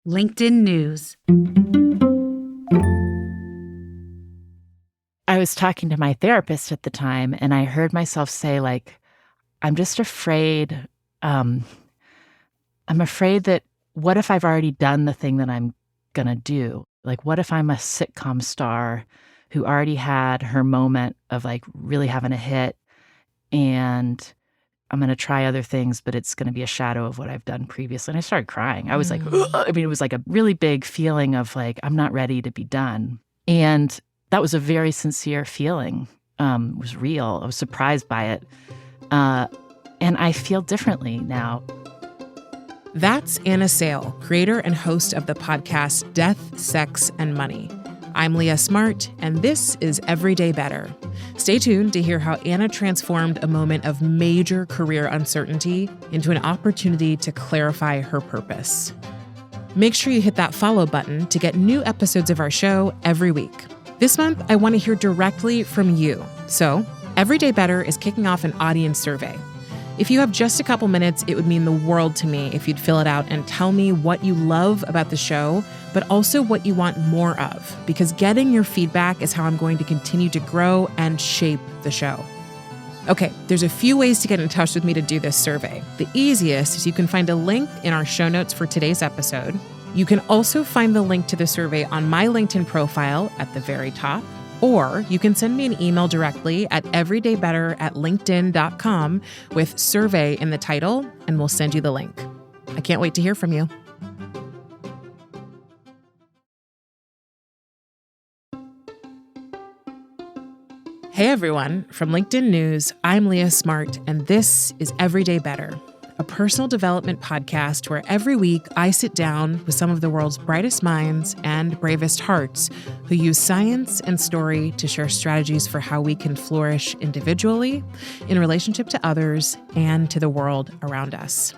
LinkedIn News. I was talking to my therapist at the time, and I heard myself say, I'm just afraid. I'm afraid that what if I've already done the thing that I'm going to do? What if I'm a sitcom star who already had her moment of really having a hit, and I'm going to try other things, but it's going to be a shadow of what I've done previously. And I started crying. I was like, ugh. I mean, it was like a really big feeling of I'm not ready to be done. And that was a very sincere feeling. It was real. I was surprised by it. And I feel differently now. That's Anna Sale, creator and host of the podcast Death, Sex, and Money. I'm Leah Smart, and this is Everyday Better. Stay tuned to hear how Anna transformed a moment of major career uncertainty into an opportunity to clarify her purpose. Make sure you hit that follow button to get new episodes of our show every week. This month, I want to hear directly from you. So, Everyday Better is kicking off an audience survey. If you have just a couple minutes, it would mean the world to me if you'd fill it out and tell me what you love about the show, but also what you want more of, because getting your feedback is how I'm going to continue to grow and shape the show. Okay, there's a few ways to get in touch with me to do this survey. The easiest is you can find a link in our show notes for today's episode. You can also find the link to the survey on my LinkedIn profile at the very top. Or you can send me an email directly at everydaybetter@linkedin.com with survey in the title, and we'll send you the link. I can't wait to hear from you. Hey everyone, from LinkedIn News, I'm Leah Smart, and this is Everyday Better, a personal development podcast where every week I sit down with some of the world's brightest minds and bravest hearts who use science and story to share strategies for how we can flourish individually, in relationship to others, and to the world around us.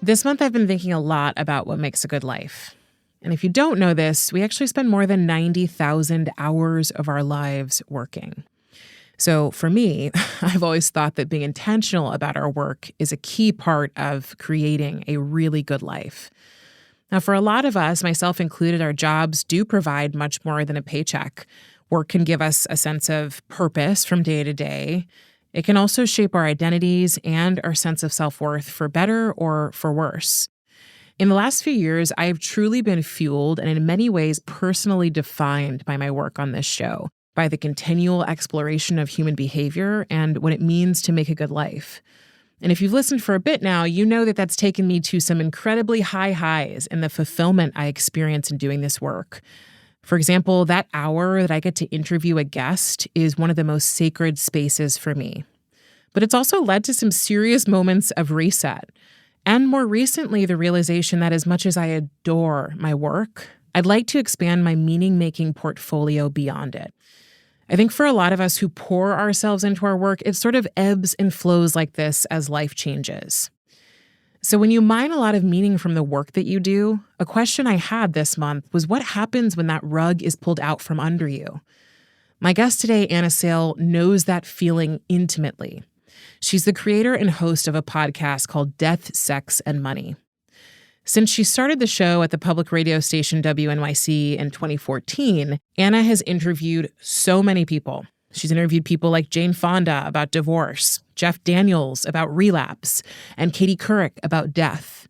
This month I've been thinking a lot about what makes a good life. And if you don't know this, we actually spend more than 90,000 hours of our lives working. So for me, I've always thought that being intentional about our work is a key part of creating a really good life. Now, for a lot of us, myself included, our jobs do provide much more than a paycheck. Work can give us a sense of purpose from day to day. It can also shape our identities and our sense of self-worth for better or for worse. In the last few years, I've truly been fueled and in many ways personally defined by my work on this show, by the continual exploration of human behavior and what it means to make a good life. And if you've listened for a bit now, you know that that's taken me to some incredibly high highs in the fulfillment I experience in doing this work. For example, that hour that I get to interview a guest is one of the most sacred spaces for me. But it's also led to some serious moments of reset. And more recently, the realization that as much as I adore my work, I'd like to expand my meaning-making portfolio beyond it. I think for a lot of us who pour ourselves into our work, it sort of ebbs and flows like this as life changes. So when you mine a lot of meaning from the work that you do, a question I had this month was what happens when that rug is pulled out from under you? My guest today, Anna Sale, knows that feeling intimately. She's the creator and host of a podcast called Death, Sex, and Money. Since she started the show at the public radio station WNYC in 2014, Anna has interviewed so many people. She's interviewed people like Jane Fonda about divorce, Jeff Daniels about relapse, and Katie Couric about death.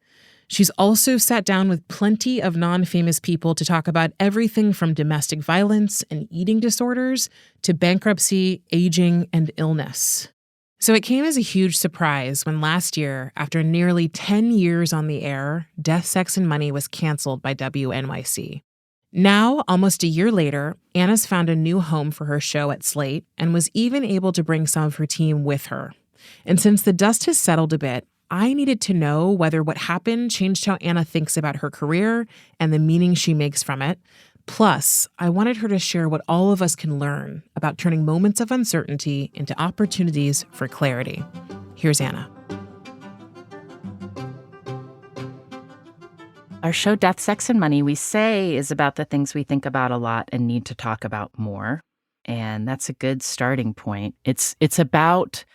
She's also sat down with plenty of non-famous people to talk about everything from domestic violence and eating disorders to bankruptcy, aging, and illness. So it came as a huge surprise when last year, after nearly 10 years on the air, Death, Sex, and Money was canceled by WNYC. Now, almost a year later, Anna's found a new home for her show at Slate and was even able to bring some of her team with her. And since the dust has settled a bit, I needed to know whether what happened changed how Anna thinks about her career and the meaning she makes from it. Plus, I wanted her to share what all of us can learn about turning moments of uncertainty into opportunities for clarity. Here's Anna. Our show, Death, Sex, and Money, we say is about the things we think about a lot and need to talk about more. And that's a good starting point. It's about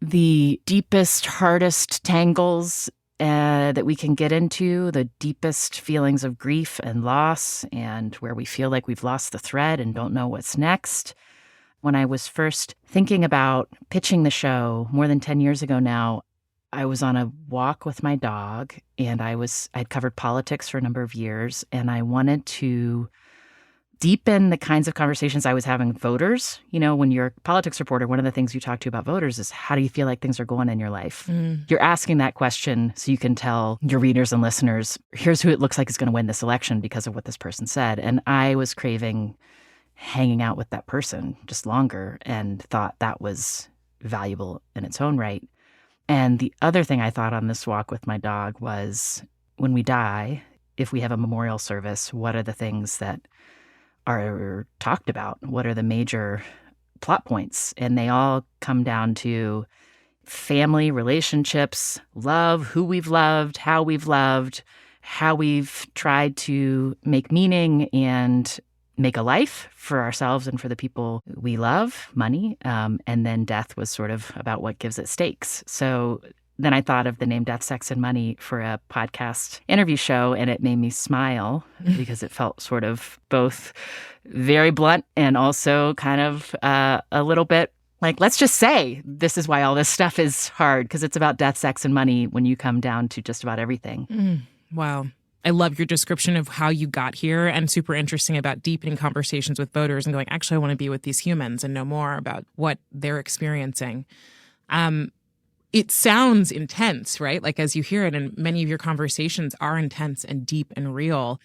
the deepest, hardest tangles that we can get into, the deepest feelings of grief and loss, and where we feel like we've lost the thread and don't know what's next. When I was first thinking about pitching the show more than 10 years ago now, I was on a walk with my dog, and I'd covered politics for a number of years, and I wanted to deepen the kinds of conversations I was having with voters. You know, when you're a politics reporter, one of the things you talk to about voters is, how do you feel like things are going in your life? You're asking that question so you can tell your readers and listeners, here's who it looks like is going to win this election because of what this person said. And I was craving hanging out with that person just longer and thought that was valuable in its own right. And the other thing I thought on this walk with my dog was, when we die, if we have a memorial service, what are the things that are talked about? What are the major plot points? And they all come down to family, relationships, love, who we've loved, how we've tried to make meaning and make a life for ourselves and for the people we love, money. And then death was sort of about what gives it stakes. So then I thought of the name Death, Sex, and Money for a podcast interview show, and it made me smile because it felt sort of both very blunt and also kind of a little bit like, let's just say this is why all this stuff is hard, because it's about death, sex, and money when you come down to just about everything. Wow. I love your description of how you got here, and super interesting about deepening conversations with voters and going, actually, I want to be with these humans and know more about what they're experiencing. It sounds intense, right? Like, as you hear it, and many of your conversations are intense and deep and real.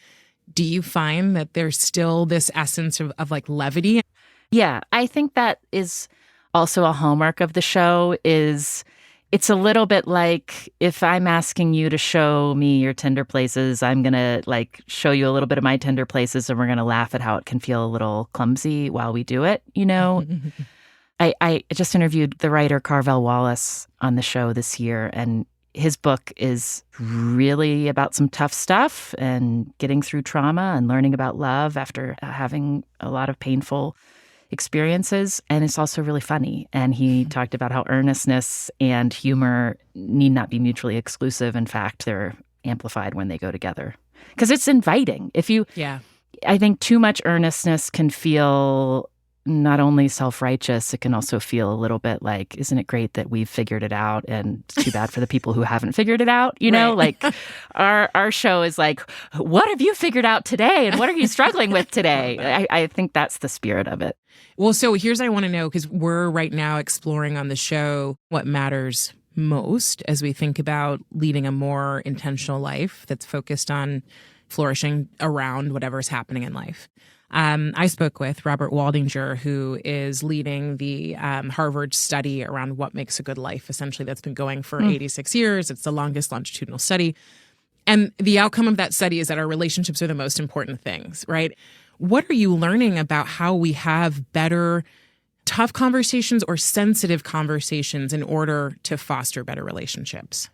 Do you find that there's still this essence of like levity? Yeah, I think that is also a hallmark of the show. Is it's a little bit like, if I'm asking you to show me your tender places, I'm going to like show you a little bit of my tender places, and we're going to laugh at how it can feel a little clumsy while we do it, you know? I just interviewed the writer Carvel Wallace on the show this year, and his book is really about some tough stuff and getting through trauma and learning about love after having a lot of painful experiences. And it's also really funny. And he talked about how earnestness and humor need not be mutually exclusive. In fact, they're amplified when they go together, because it's inviting. I think too much earnestness can feel not only self-righteous, it can also feel a little bit like, isn't it great that we've figured it out, and it's too bad for the people who haven't figured it out, you know? Like, our show is like, what have you figured out today, and what are you struggling with today? I think that's the spirit of it. Well, so here's what I want to know, because we're right now exploring on the show what matters most as we think about leading a more intentional life that's focused on flourishing around whatever's happening in life. I spoke with Robert Waldinger, who is leading the Harvard study around what makes a good life, essentially, that's been going for 86 years. It's the longest longitudinal study. And the outcome of that study is that our relationships are the most important things, right? What are you learning about how we have better tough conversations or sensitive conversations in order to foster better relationships?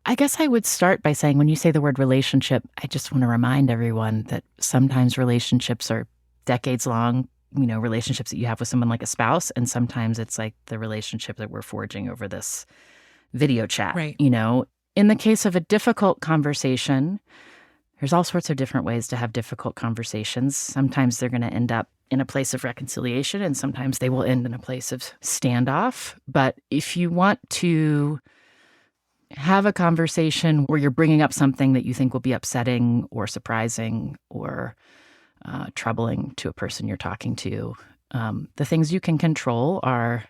I guess I would start by saying, when you say the word relationship, I just want to remind everyone that sometimes relationships are decades long, you know, relationships that you have with someone like a spouse. And sometimes it's like the relationship that we're forging over this video chat, right? You know, in the case of a difficult conversation, there's all sorts of different ways to have difficult conversations. Sometimes they're going to end up in a place of reconciliation, and sometimes they will end in a place of standoff. But if you want to have a conversation where you're bringing up something that you think will be upsetting or surprising or troubling to a person you're talking to, the things you can control are,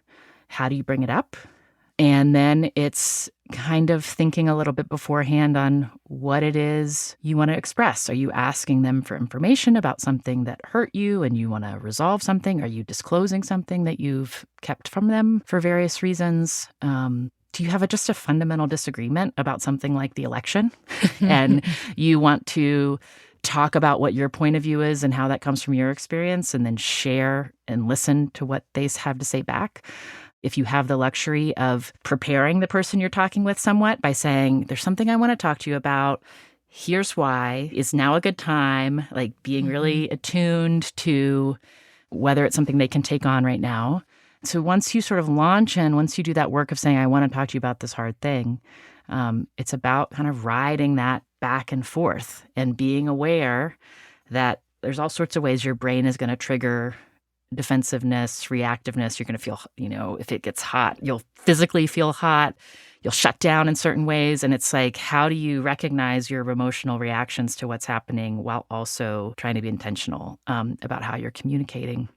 how do you bring it up? And then it's kind of thinking a little bit beforehand on what it is you want to express. Are you asking them for information about something that hurt you and you want to resolve something? Are you disclosing something that you've kept from them for various reasons? Do you have just a fundamental disagreement about something like the election and you want to talk about what your point of view is and how that comes from your experience, and then share and listen to what they have to say back? If you have the luxury of preparing the person you're talking with somewhat by saying, there's something I want to talk to you about, here's why, is now a good time, like being really attuned to whether it's something they can take on right now. So once you sort of launch in, once you do that work of saying, I want to talk to you about this hard thing, It's about kind of riding that back and forth and being aware that there's all sorts of ways your brain is going to trigger defensiveness, reactiveness. You're going to feel, if it gets hot, you'll physically feel hot. You'll shut down in certain ways. And it's like, how do you recognize your emotional reactions to what's happening while also trying to be intentional about how you're communicating?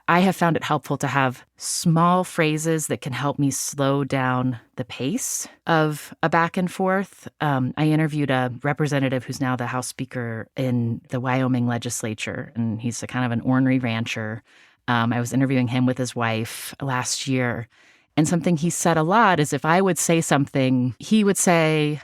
I have found it helpful to have small phrases that can help me slow down the pace of a back and forth. I interviewed a representative who's now the House Speaker in the Wyoming legislature, and he's a kind of an ornery rancher. I was interviewing him with his wife last year, and something he said a lot is if I would say something, he would say,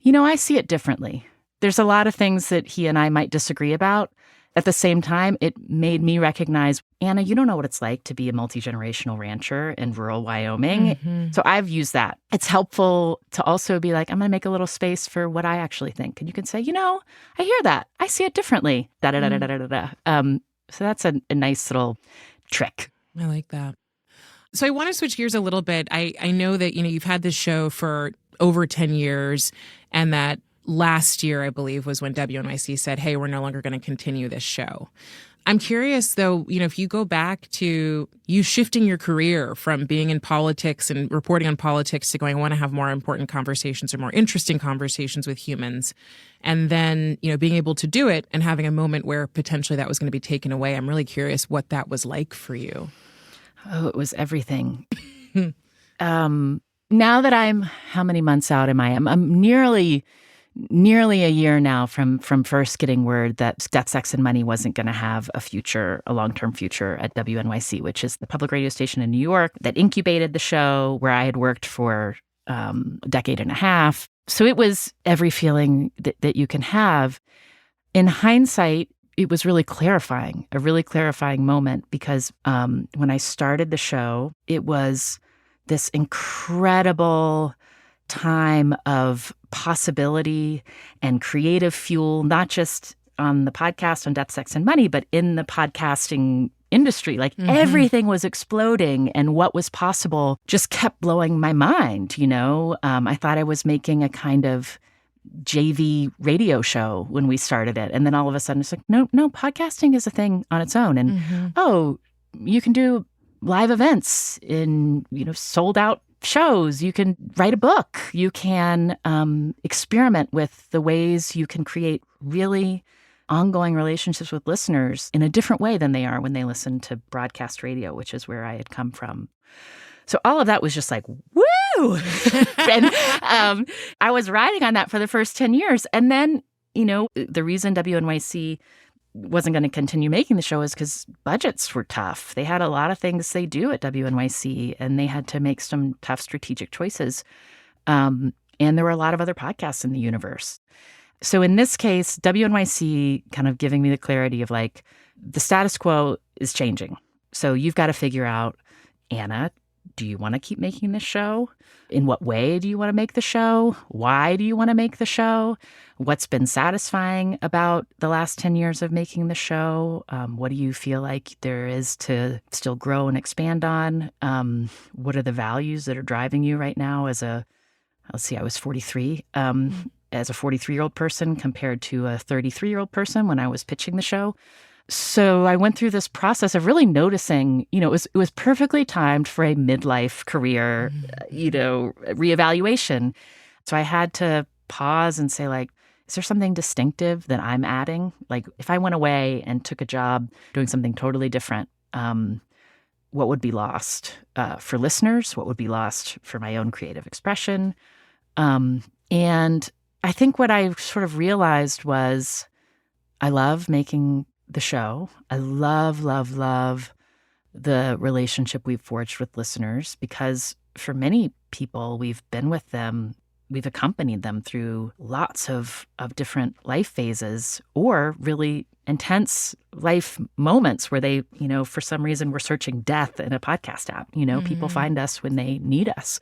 I see it differently. There's a lot of things that he and I might disagree about. At the same time, it made me recognize, Anna, you don't know what it's like to be a multi-generational rancher in rural Wyoming. Mm-hmm. So I've used that. It's helpful to also be like, I'm going to make a little space for what I actually think. And you can say, I hear that. I see it differently. So that's a nice little trick. I like that. So I want to switch gears a little bit. I know that, you've had this show for over 10 years, and that last year, I believe, was when WNYC said, hey, we're no longer going to continue this show. I'm curious, though, if you go back to you shifting your career from being in politics and reporting on politics to going, I want to have more important conversations or more interesting conversations with humans. And then, being able to do it and having a moment where potentially that was going to be taken away. I'm really curious what that was like for you. Oh, it was everything. Now that how many months out am I? I'm nearly a year now from first getting word that Death, Sex, and Money wasn't going to have a long-term future at WNYC, which is the public radio station in New York that incubated the show, where I had worked for a decade and a half. So it was every feeling that you can have. In hindsight, it was really clarifying, a really clarifying moment, because when I started the show, it was this incredible time of possibility and creative fuel, not just on the podcast on Death, Sex, and Money, but in the podcasting industry. Like everything was exploding, and what was possible just kept blowing my mind. I thought I was making a kind of JV radio show when we started it. And then all of a sudden it's like, no, podcasting is a thing on its own. And you can do live events in, sold out shows. You can write a book. You can experiment with the ways you can create really ongoing relationships with listeners in a different way than they are when they listen to broadcast radio, which is where I had come from. So all of that was just like, woo! And I was riding on that for the first 10 years. And then, the reason WNYC wasn't going to continue making the show is because budgets were tough. They had a lot of things they do at WNYC, and they had to make some tough strategic choices. And there were a lot of other podcasts in the universe. So in this case, WNYC kind of giving me the clarity of like, the status quo is changing. So you've got to figure out, Anna, do you want to keep making this show? In what way do you want to make the show? Why do you want to make the show? What's been satisfying about the last 10 years of making the show? What do you feel like there is to still grow and expand on? What are the values that are driving you right now I was 43. As a 43-year-old person compared to a 33-year-old person when I was pitching the show. So I went through this process of really noticing, it was perfectly timed for a midlife career, reevaluation. So I had to pause and say, like, is there something distinctive that I'm adding? Like, if I went away and took a job doing something totally different, what would be lost for listeners? What would be lost for my own creative expression? And I think what I sort of realized was I love making the show. I love, love, love the relationship we've forged with listeners, because for many people, we've been with them, we've accompanied them through lots of different life phases or really intense life moments where they, for some reason were searching death in a podcast app. People find us when they need us.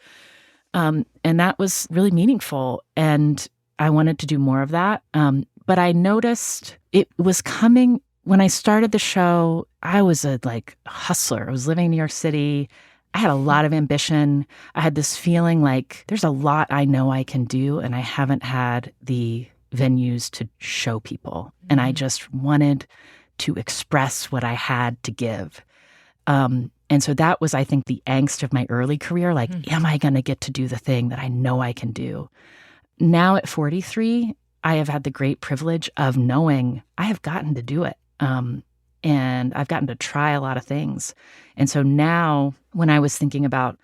And that was really meaningful. And I wanted to do more of that. But I noticed it was coming. When I started the show, I was a hustler. I was living in New York City. I had a lot of ambition. I had this feeling like there's a lot I know I can do, and I haven't had the venues to show people. And I just wanted to express what I had to give. And so that was, I think, the angst of my early career. Like, am I going to get to do the thing that I know I can do? Now at 43, I have had the great privilege of knowing I have gotten to do it. And I've gotten to try a lot of things. And so now when I was thinking about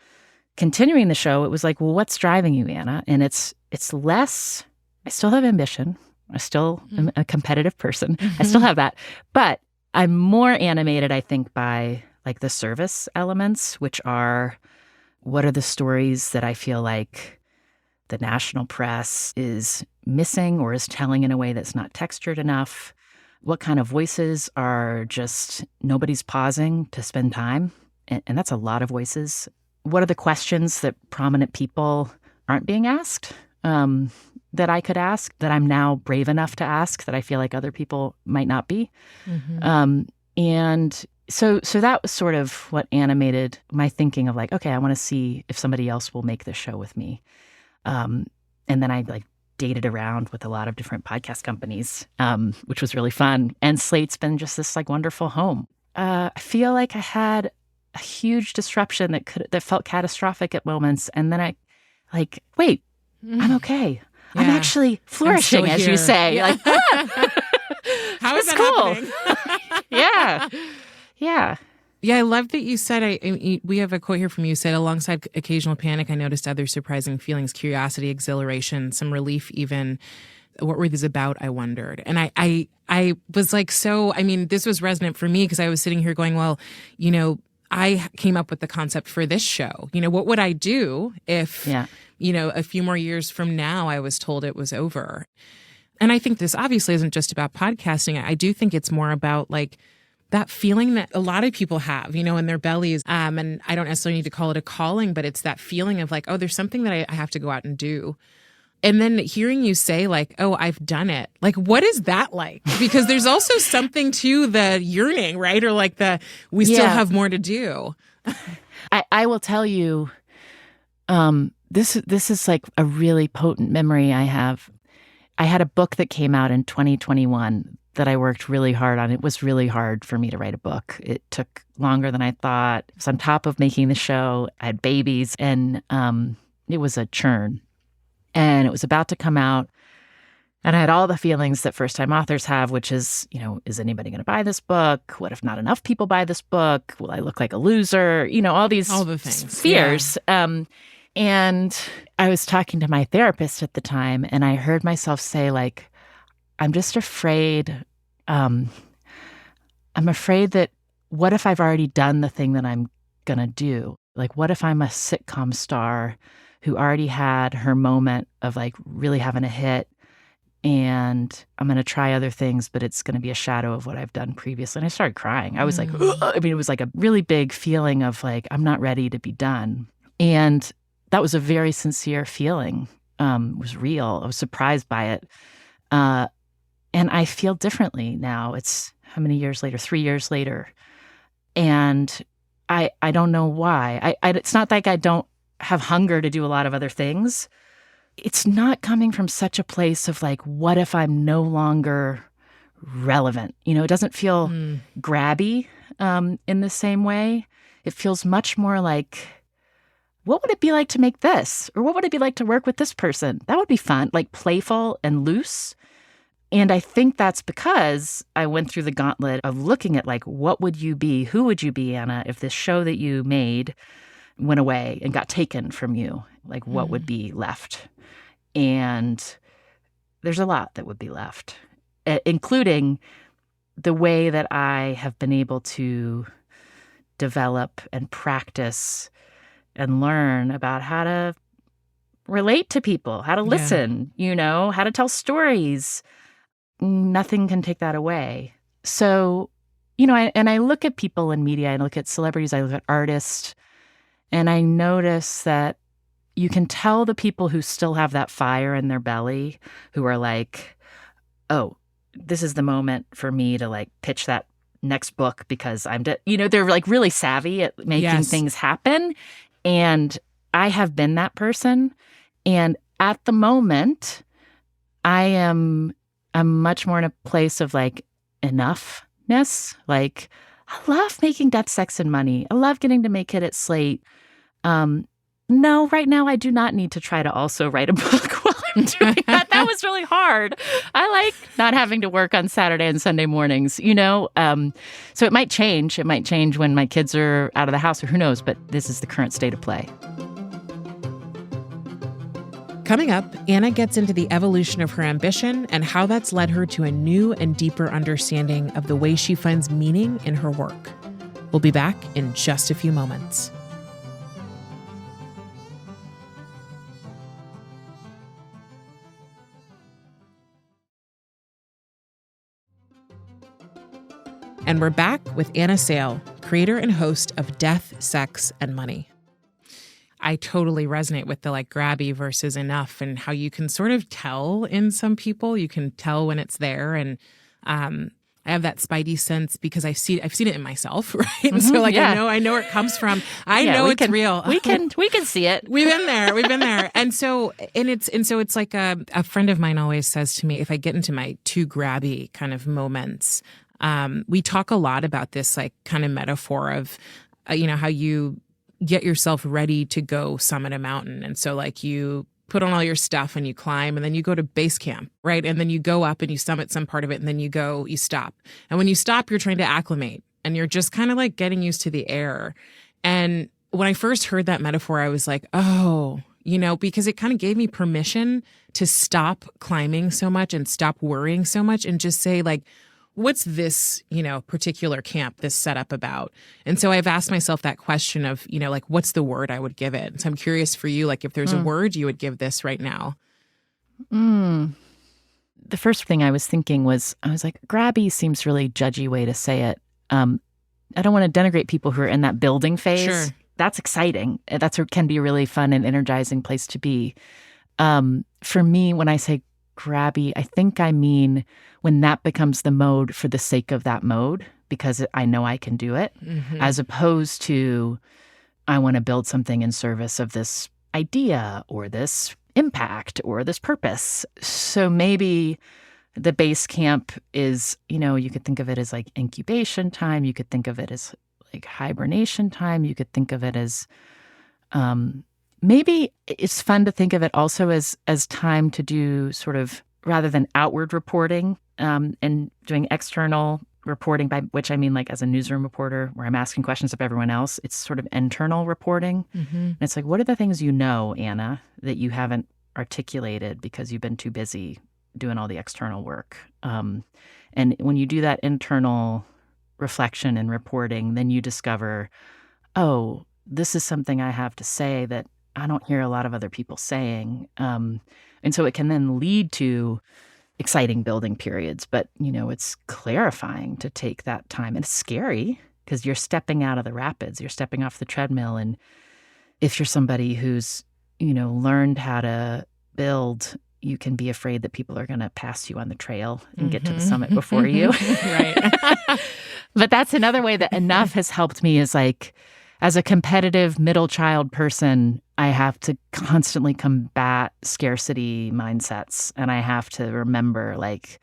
continuing the show, it was like, well, what's driving you, Anna? And it's less, I still have ambition. I still am a competitive person. I still have that. But I'm more animated, I think, by like the service elements, which are, what are the stories that I feel like the national press is missing or is telling in a way that's not textured enough? What kind of voices are just nobody's pausing to spend time? And that's a lot of voices. What are the questions that prominent people aren't being asked that I could ask, that I'm now brave enough to ask, that I feel like other people might not be? And so that was sort of what animated my thinking of like, okay, I want to see if somebody else will make this show with me. And then I like dated around with a lot of different podcast companies, which was really fun. And Slate's been just this like wonderful home. I feel like I had a huge disruption that felt catastrophic at moments. And then I like, wait, I'm okay. Yeah. I'm actually flourishing, as you say. Yeah. Like, how is it's that cool. Yeah. Yeah. Yeah, I love that you said, we have a quote here from you, said, alongside occasional panic, I noticed other surprising feelings, curiosity, exhilaration, some relief even. What were these about, I wondered. And I was like, this was resonant for me because I was sitting here going, well, I came up with the concept for this show. What would I do if, a few more years from now I was told it was over? And I think this obviously isn't just about podcasting. I do think it's more about like that feeling that a lot of people have, in their bellies. And I don't necessarily need to call it a calling, but it's that feeling of like, oh, there's something that I have to go out and do. And then hearing you say like, oh, I've done it. Like, what is that like? Because there's also something to the yearning, right? Or like we still have more to do. I will tell you, this is like a really potent memory I have. I had a book that came out in 2021 that I worked really hard on. It was really hard for me to write a book. It took longer than I thought. It was on top of making the show. I had babies, and it was a churn. And it was about to come out. And I had all the feelings that first-time authors have, which is, is anybody going to buy this book? What if not enough people buy this book? Will I look like a loser? All the things, fears. Yeah. And I was talking to my therapist at the time, and I heard myself say, like, I'm just afraid. I'm afraid that what if I've already done the thing that I'm going to do? Like, what if I'm a sitcom star who already had her moment of like really having a hit, and I'm going to try other things, but it's going to be a shadow of what I've done previously. And I started crying. I was like, it was like a really big feeling of like, I'm not ready to be done. And that was a very sincere feeling. It was real. I was surprised by it. And I feel differently now. It's how many years later? 3 years later. And I don't know why. It's not like I don't have hunger to do a lot of other things. It's not coming from such a place of like, what if I'm no longer relevant? It doesn't feel grabby in the same way. It feels much more like, what would it be like to make this? Or what would it be like to work with this person? That would be fun, like playful and loose. And I think that's because I went through the gauntlet of looking at like, what would you be? Who would you be, Anna, if this show that you made went away and got taken from you? Like, what would be left? And there's a lot that would be left, including the way that I have been able to develop and practice and learn about how to relate to people, how to listen, how to tell stories. Nothing can take that away. So, I look at people in media, I look at celebrities, I look at artists, and I notice that you can tell the people who still have that fire in their belly, who are like, oh, this is the moment for me to like pitch that next book because they're like really savvy at making Yes. things happen. And I have been that person. And at the moment, I'm much more in a place of like enoughness. Like, I love making Death, Sex, and Money. I love getting to make it at Slate. No, right now I do not need to try to also write a book while I'm doing that. That was really hard. I like not having to work on Saturday and Sunday mornings, So it might change. It might change when my kids are out of the house, or who knows, but this is the current state of play. Coming up, Anna gets into the evolution of her ambition and how that's led her to a new and deeper understanding of the way she finds meaning in her work. We'll be back in just a few moments. And we're back with Anna Sale, creator and host of Death, Sex, and Money. I totally resonate with the like grabby versus enough, and how you can sort of tell in some people. You can tell when it's there, and I have that spidey sense because I've seen it in myself, right? And so like I know where it comes from. I know it's real. We can see it. We've been there. And so it's like a friend of mine always says to me, if I get into my too grabby kind of moments, we talk a lot about this like kind of metaphor of, how you get yourself ready to go summit a mountain. And so like you put on all your stuff and you climb, and then you go to base camp, right? And then you go up and you summit some part of it, and then you stop. And when you stop, you're trying to acclimate, and you're just kind of like getting used to the air. And when I first heard that metaphor, I was like, oh, because it kind of gave me permission to stop climbing so much and stop worrying so much and just say like, what's this, particular camp, this setup about? And so I've asked myself that question of, like, what's the word I would give it? So I'm curious for you, like, if there's a word you would give this right now. The first thing I was thinking was, I was like, grabby seems really judgy way to say it. I don't want to denigrate people who are in that building phase. Sure. That's exciting. Can be a really fun and energizing place to be. For me, when I say grabby, I think I mean when that becomes the mode for the sake of that mode, because I know I can do it, as opposed to I want to build something in service of this idea or this impact or this purpose. So maybe the base camp is, you could think of it as like incubation time. You could think of it as like hibernation time. You could think of it as maybe it's fun to think of it also as time to do sort of, rather than outward reporting and doing external reporting, by which I mean like as a newsroom reporter where I'm asking questions of everyone else, it's sort of internal reporting. And it's like, what are the things Anna, that you haven't articulated because you've been too busy doing all the external work? And when you do that internal reflection and reporting, then you discover, oh, this is something I have to say that I don't hear a lot of other people saying. And so it can then lead to exciting building periods. But, it's clarifying to take that time. And it's scary because you're stepping out of the rapids. You're stepping off the treadmill. And if you're somebody who's, learned how to build, you can be afraid that people are going to pass you on the trail and get to the summit before you. Right. But that's another way that enough has helped me, is like, as a competitive middle child person, I have to constantly combat scarcity mindsets. And I have to remember, like,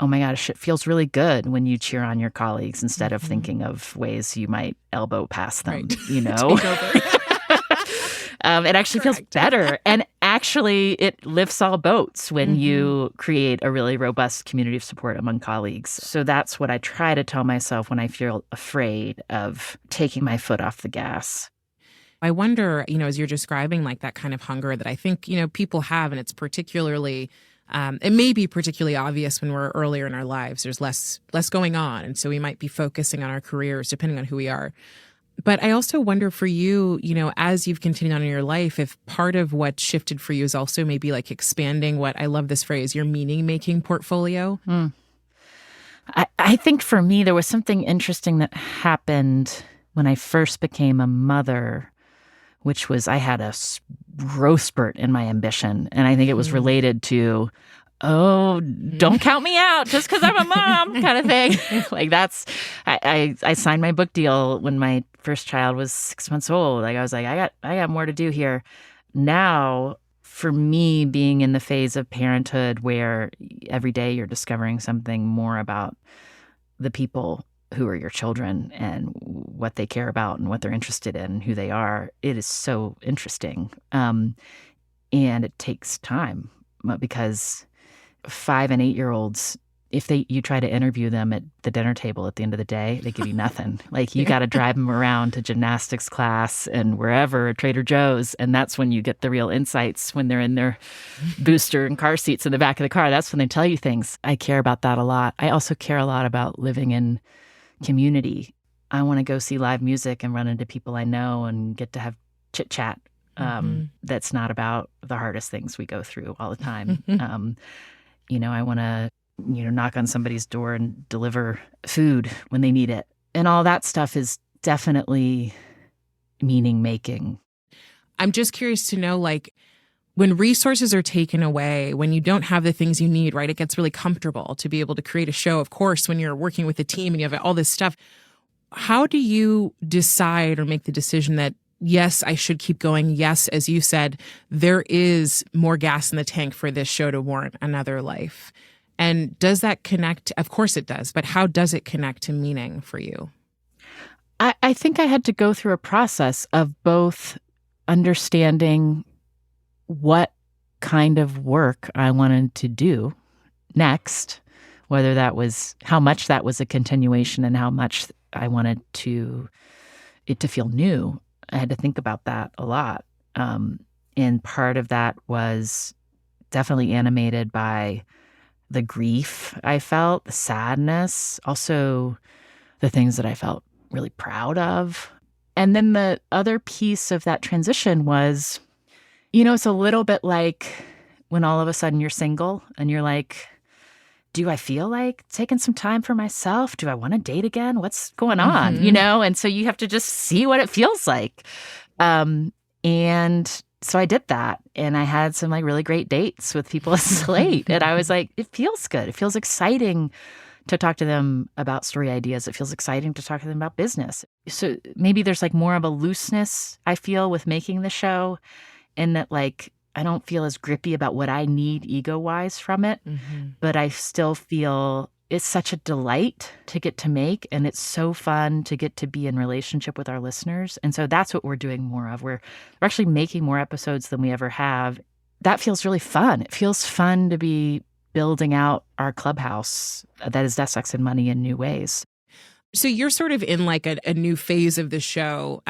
oh my gosh, it feels really good when you cheer on your colleagues instead of thinking of ways you might elbow past them, Take over. It actually feels better. And actually, it lifts all boats when you create a really robust community of support among colleagues. So that's what I try to tell myself when I feel afraid of taking my foot off the gas. I wonder, as you're describing like that kind of hunger that I think, people have, and it's particularly, it may be particularly obvious when we're earlier in our lives. There's less going on. And so we might be focusing on our careers depending on who we are. But I also wonder for you, as you've continued on in your life, if part of what shifted for you is also maybe like expanding what, I love this phrase, your meaning-making portfolio. I think for me, there was something interesting that happened when I first became a mother, which was I had a growth spurt in my ambition. And I think it was related to, oh, don't count me out just because I'm a mom kind of thing. Like I signed my book deal when my first child was 6 months old. Like I was like, I got more to do here. Now, for me, being in the phase of parenthood where every day you're discovering something more about the people who are your children and what they care about and what they're interested in and who they are, it is so interesting. And it takes time because 5 and 8-year-olds, if you try to interview them at the dinner table at the end of the day, they give you nothing. Like you got to drive them around to gymnastics class and wherever, Trader Joe's. And that's when you get the real insights when they're in their booster and car seats in the back of the car. That's when they tell you things. I care about that a lot. I also care a lot about living in community. I want to go see live music and run into people I know and get to have chit chat. That's not about the hardest things we go through all the time. I want to, knock on somebody's door and deliver food when they need it. And all that stuff is definitely meaning making. I'm just curious to know, like, when resources are taken away, when you don't have the things you need, right, it gets really comfortable to be able to create a show. Of course, when you're working with a team and you have all this stuff, how do you decide or make the decision that, yes, I should keep going? Yes, as you said, there is more gas in the tank for this show to warrant another life. And does that connect? Of course it does. But how does it connect to meaning for you? I think I had to go through a process of both understanding what kind of work I wanted to do next, whether that was how much that was a continuation and how much I wanted it to feel new. I had to think about that a lot. And part of that was definitely animated by the grief I felt, the sadness, also the things that I felt really proud of. And then the other piece of that transition was, it's a little bit like when all of a sudden you're single and you're like, do I feel like taking some time for myself? Do I want to date again? What's going on? And so you have to just see what it feels like. And so I did that. And I had some like really great dates with people at Slate. And I was like, it feels good. It feels exciting to talk to them about story ideas. It feels exciting to talk to them about business. So maybe there's like more of a looseness I feel with making the show, and that like I don't feel as grippy about what I need ego-wise from it, but I still feel it's such a delight to get to make, and it's so fun to get to be in relationship with our listeners. And so that's what we're doing more of. We're actually making more episodes than we ever have. That feels really fun. It feels fun to be building out our clubhouse that is Death, Sex, and Money in new ways. So you're sort of in like a new phase of the show,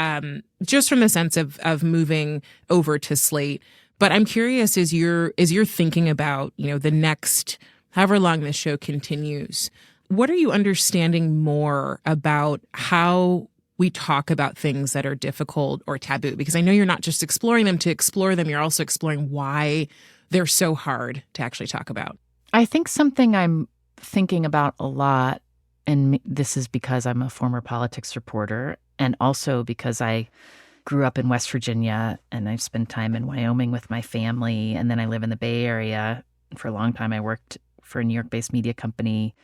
just from the sense of moving over to Slate. But I'm curious, as you're thinking about, the next, however long this show continues, what are you understanding more about how we talk about things that are difficult or taboo? Because I know you're not just exploring them to explore them, you're also exploring why they're so hard to actually talk about. I think something I'm thinking about a lot, and this is because I'm a former politics reporter, and also because I grew up in West Virginia and I've spent time in Wyoming with my family, and then I live in the Bay Area. For a long time, I worked for a New York-based media company.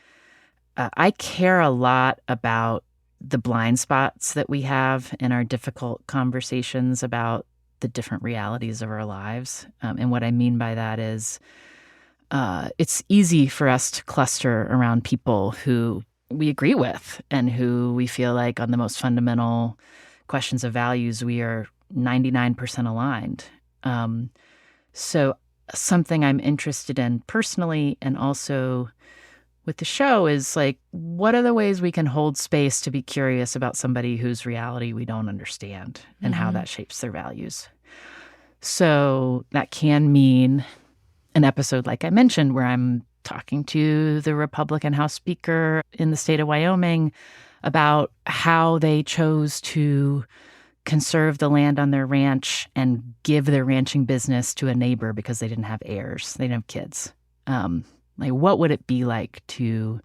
I care a lot about the blind spots that we have in our difficult conversations about the different realities of our lives. And what I mean by that is it's easy for us to cluster around people who we agree with and who we feel like on the most fundamental questions of values, we are 99% aligned. So something I'm interested in personally and also with the show is like, what are the ways we can hold space to be curious about somebody whose reality we don't understand and how that shapes their values? So that can mean an episode like I mentioned where I'm talking to the Republican House Speaker in the state of Wyoming about how they chose to conserve the land on their ranch and give their ranching business to a neighbor because they didn't have heirs. They didn't have kids. Like, what would it be like to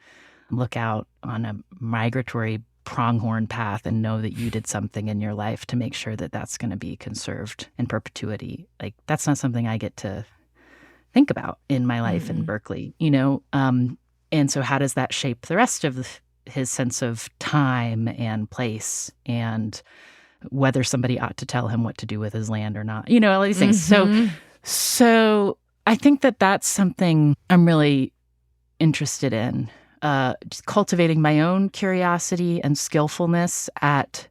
look out on a migratory pronghorn path and know that you did something in your life to make sure that that's going to be conserved in perpetuity? Like, that's not something I get to think about in my life in Berkeley, and so how does that shape the rest of his sense of time and place and whether somebody ought to tell him what to do with his land or not, all these things. So I think that that's something I'm really interested in, just cultivating my own curiosity and skillfulness at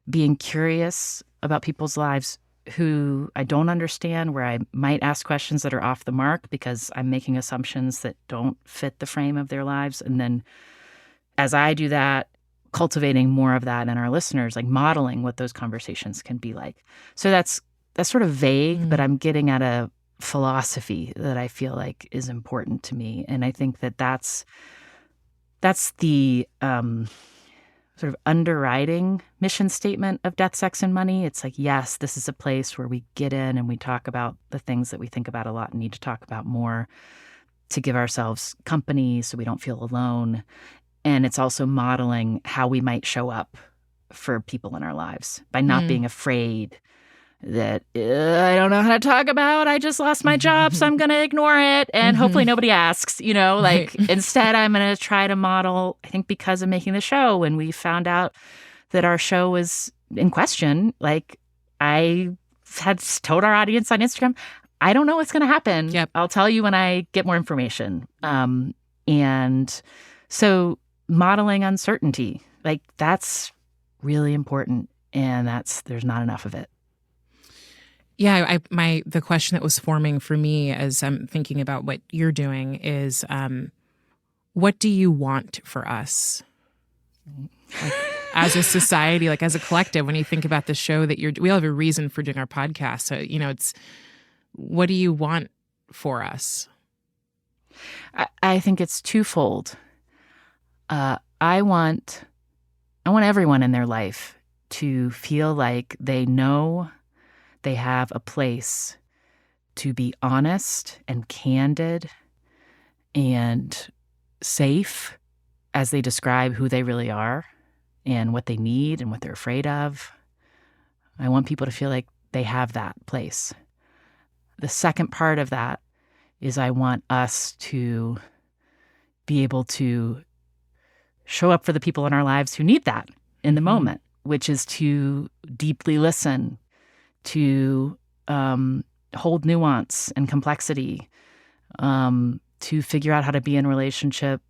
being curious about people's lives who I don't understand, where I might ask questions that are off the mark because I'm making assumptions that don't fit the frame of their lives. And then as I do that, cultivating more of that in our listeners, like modeling what those conversations can be like. So that's sort of vague, but I'm getting at a philosophy that I feel like is important to me. And I think that that's the sort of underwriting mission statement of Death, Sex, and Money. It's like, yes, this is a place where we get in and we talk about the things that we think about a lot and need to talk about more to give ourselves company so we don't feel alone. And it's also modeling how we might show up for people in our lives by not being afraid that I don't know how to talk about, I just lost my job, so I'm going to ignore it. And hopefully nobody asks, instead I'm going to try to model, I think because of making the show, when we found out that our show was in question, like I had told our audience on Instagram, I don't know what's going to happen. Yep. I'll tell you when I get more information. And so modeling uncertainty, like that's really important. And there's not enough of it. Yeah, the question that was forming for me as I'm thinking about what you're doing is, what do you want for us? Like, as a society, like as a collective, when you think about the show that we all have a reason for doing our podcast. So, it's, what do you want for us? I think it's twofold. I want everyone in their life to feel like they know they have a place to be honest and candid and safe as they describe who they really are and what they need and what they're afraid of. I want people to feel like they have that place. The second part of that is I want us to be able to show up for the people in our lives who need that in the moment, which is to deeply listen, to hold nuance and complexity, to figure out how to be in relationship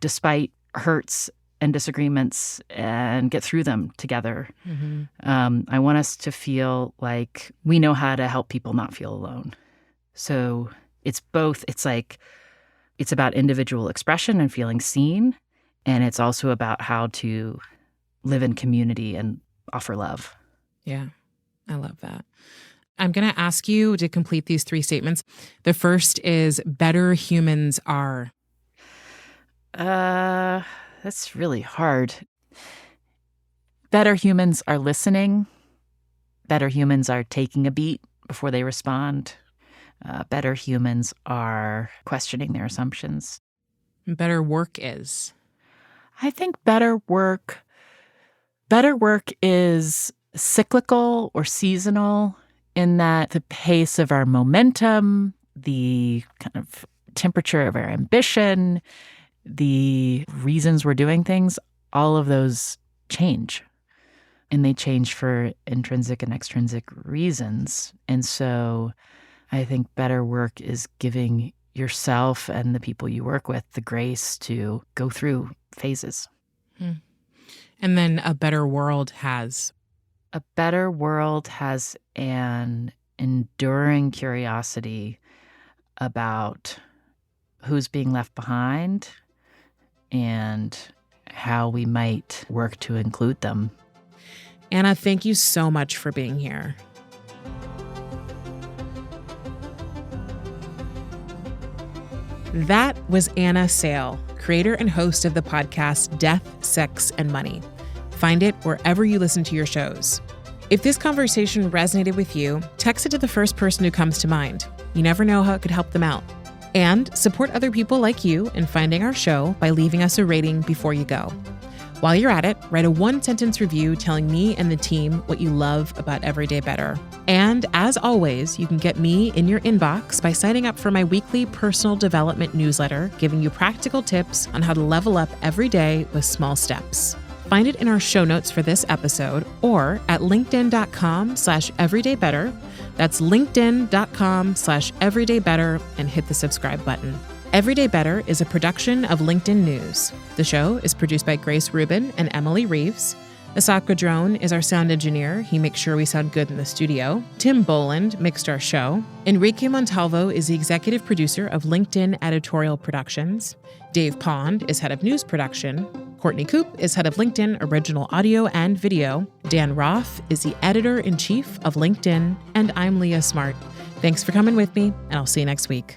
despite hurts and disagreements and get through them together. I want us to feel like we know how to help people not feel alone. So it's both, it's about individual expression and feeling seen, and it's also about how to live in community and offer love. Yeah. I love that. I'm going to ask you to complete these 3 statements. The first is, better humans are. That's really hard. Better humans are listening. Better humans are taking a beat before they respond. Better humans are questioning their assumptions. Better work is. I think better work is cyclical or seasonal in that the pace of our momentum, the kind of temperature of our ambition, the reasons we're doing things, all of those change. And they change for intrinsic and extrinsic reasons. And so I think better work is giving yourself and the people you work with the grace to go through phases. And then a better world has. A better world has an enduring curiosity about who's being left behind and how we might work to include them. Anna, thank you so much for being here. That was Anna Sale, creator and host of the podcast Death, Sex, and Money. Find it wherever you listen to your shows. If this conversation resonated with you, text it to the first person who comes to mind. You never know how it could help them out. And support other people like you in finding our show by leaving us a rating before you go. While you're at it, write a 1-sentence review telling me and the team what you love about Everyday Better. And as always, you can get me in your inbox by signing up for my weekly personal development newsletter, giving you practical tips on how to level up every day with small steps. Find it in our show notes for this episode or at linkedin.com/everydaybetter. That's linkedin.com/everydaybetter and hit the subscribe button. Everyday Better is a production of LinkedIn News. The show is produced by Grace Rubin and Emily Reeves. Asad Gadrone is our sound engineer. He makes sure we sound good in the studio. Tim Boland mixed our show. Enrique Montalvo is the executive producer of LinkedIn Editorial Productions. Dave Pond is head of news production. Courtney Coop is head of LinkedIn Original Audio and Video. Dan Roth is the editor-in-chief of LinkedIn. And I'm Leah Smart. Thanks for coming with me, and I'll see you next week.